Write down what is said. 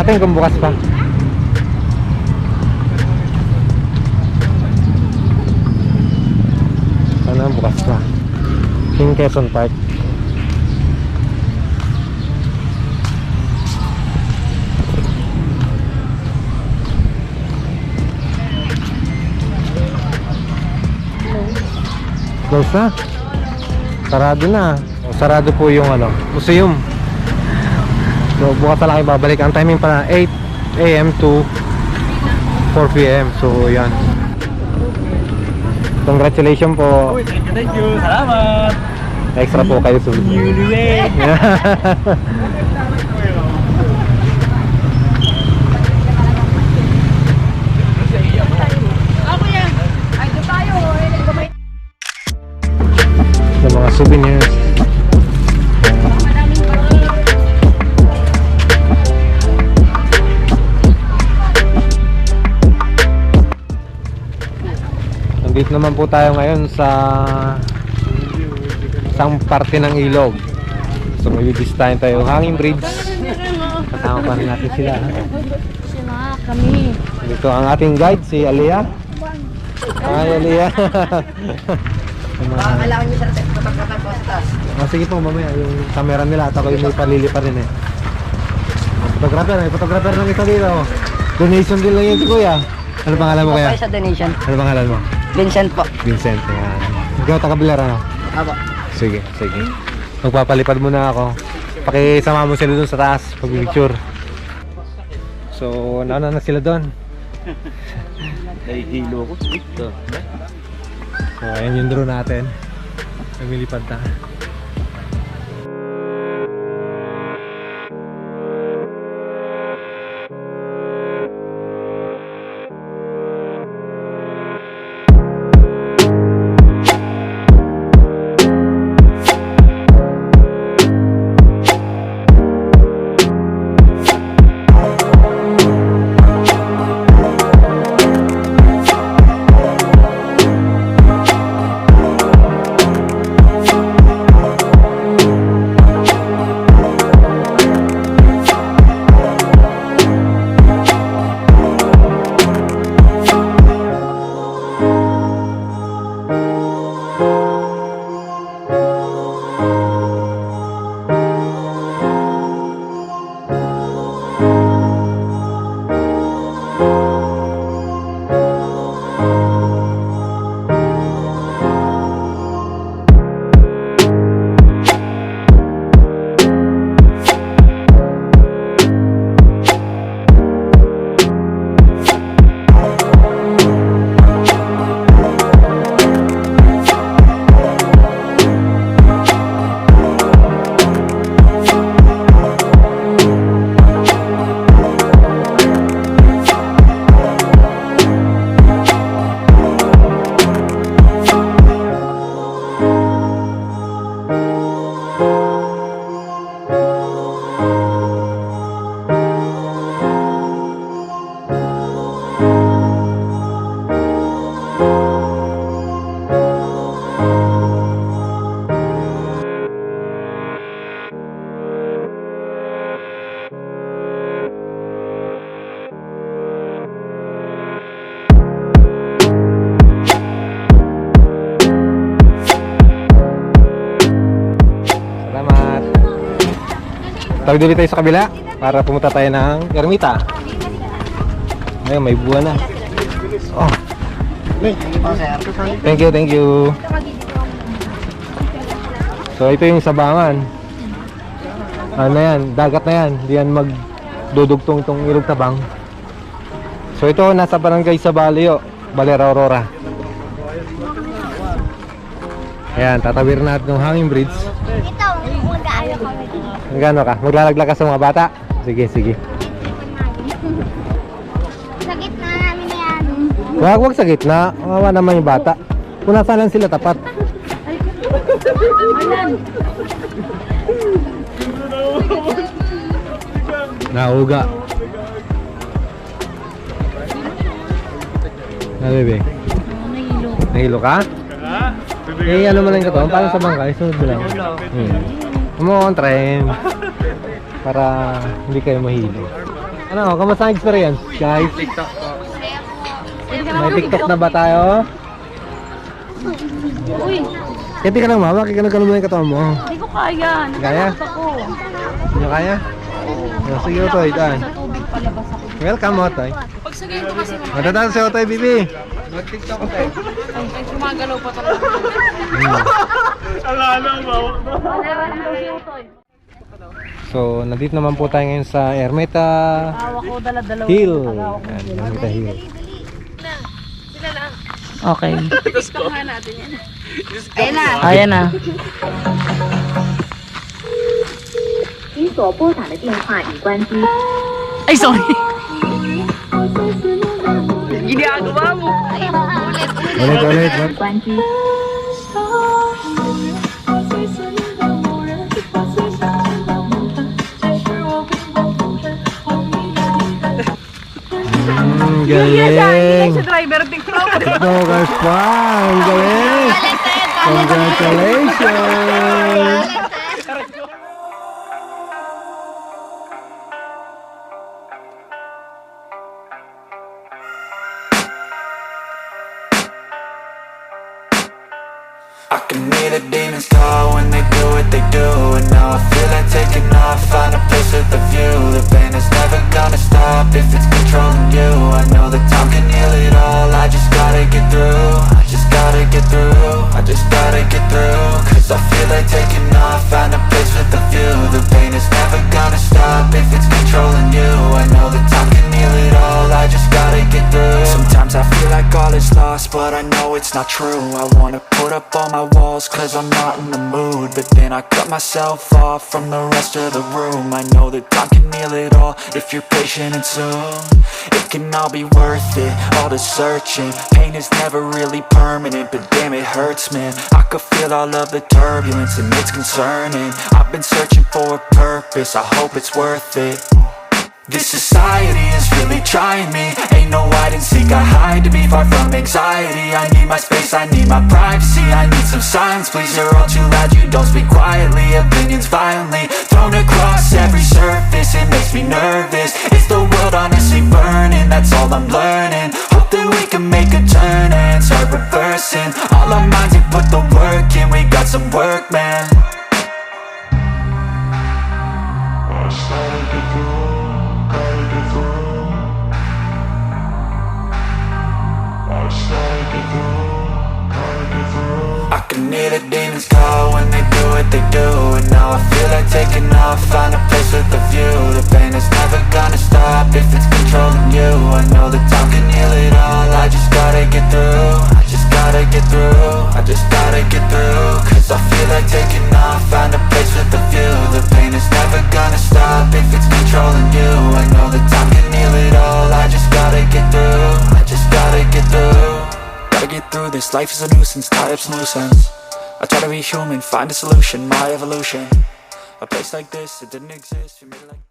natin kung bukas pa. Sana bukas pa. King Quezon Park. Close na. Sarado na. O, sarado po yung ano, museum. So bukas na lang kayo babalik. Ang timing pa na 8 AM to 4 PM. So yan. Congratulations po. Thank you. Salamat. Extra po kayo sa Newlywed. ng mga souvenirs. Nandito naman po tayo ngayon sa isang parte ng ilog. So may bibisitahin tayo hanging bridge. Kasama pa rin natin sila. Sila kami. Dito ang ating guide, si Aliyah. Hi Aliyah. Kailangan nyo sir, patag-postas. Sige po, mamaya yung camera nila at ako yung may palili pa rin eh. Photographer, may photographer ng isa dito. Donation din lang yun si Kuya. Ano pangalan mo Kuya? Sa donation. Ano pangalan mo? Vincent po. Vincent, yan. Ikaw taga-Baler ano? Apo. Sige, sige. Magpapalipad muna ako. Pakisama mo sila dun sa taas, pag-picture. So, nauna na sila doon. Nahihilo ko. Ito. So, ayan yung drone natin. Lumilipad na. Tawid ulit tayo sa kabila para pumunta tayo ng ermita. Ayun, may buwan na. Oh. Thank you, thank you. So ito yung sabangan. Ano yan, dagat na yan. Di yan magdudugtong itong ilog tabang. So ito, nasa barangay sa Baler Aurora. Ayan, tatawir natin ng hanging bridge. Ito, mag-aano kami. Gano'n ka? Maglalaglag ka sa mga bata? Sige, sige. Sa gitna namin na yan. Wag sa gitna. Kawawa naman yung bata. Punasan lang sila tapat. Nauga. Ano bebe? Nahilo. Nahilo ka? Eh ano mo lang ito? Parang sa bangkay. Sunod mo lang. Come on, train. Para hindi kayo mahilo. Ano, kamusta ang experience, guys? TikTok po. May TikTok na ba tayo? Uy, Kati ka lang, mama. Kikano mo yung katawan mo. hindi ko kaya. Kaya? Nakakalabas ako. Hindi nyo kaya? Oh, sige, Otoy. Daan. Sa tubig palabas ako. Welcome, Otoy. Pagsagayin ko kasi mga Matataas si Otoy, Bibi. Mag-TikTok tayo. ay gumagalaw pa talaga. Alala, bawak na. Malaran daw si Utoy. So, nandito naman po tayo ngayon sa Ermita Hawak ko dala-dalawa. Hill. Yan, Ermita Hill. Okay. Ayun na. Ayan na. 您所拨打的电话已关机。 Ay, sorry. Ginagawa mo. Ulit. 关机。 Galing. Driver TikTok. TikTokers pa. Ang galing. Congratulations. I can hear the demons call when they do what they do. And now I feel like taking off, find a place with a view. The pain is never gonna stop if it's controlling you. I know that time can heal it all, I just gotta get through. I just gotta get through, I just gotta get through. Cause I feel like taking off, find a place with a view. The pain is never gonna stop if it's controlling you. I know that time can heal it all, I just gotta get through. Sometimes I feel like all is lost, but I know it's not true. I wanna put up all my walls cause I'm not in the mood, but then I cut myself off from the rest of the room. I know that time can heal it all if you're patient and soon it can all be worth it, all the searching. Pain is never really permanent, but damn it hurts, man. I could feel all of the turbulence and it's concerning. I've been searching for a purpose, I hope it's worth it. This society is really trying me. Ain't no hide and seek, I hide to be far from anxiety. I need my space, I need my privacy. I need some silence, please, you're all too loud. You don't speak quietly, opinions violently thrown across every surface. It makes me nervous, it's the world honestly burning. That's all I'm learning, hope that we can make a turn and start reversing. All our minds and put the work in, we got some work, man. I can hear the demons call when they do what they do. And now I feel like taking off, find a place with a view. The pain is never gonna stop if it's controlling you. I know that time can heal it all, I just gotta get through. I just gotta get through, I just gotta get through. Cause I feel like taking off, find a place with a view. The pain is never gonna stop if it's controlling you. I know that time can heal it all, I just gotta get through. I just gotta get through. Gotta get through this, life is a nuisance, tie up some loose ends. I try to be human, find a solution, my evolution. A place like this, it didn't exist, we made it like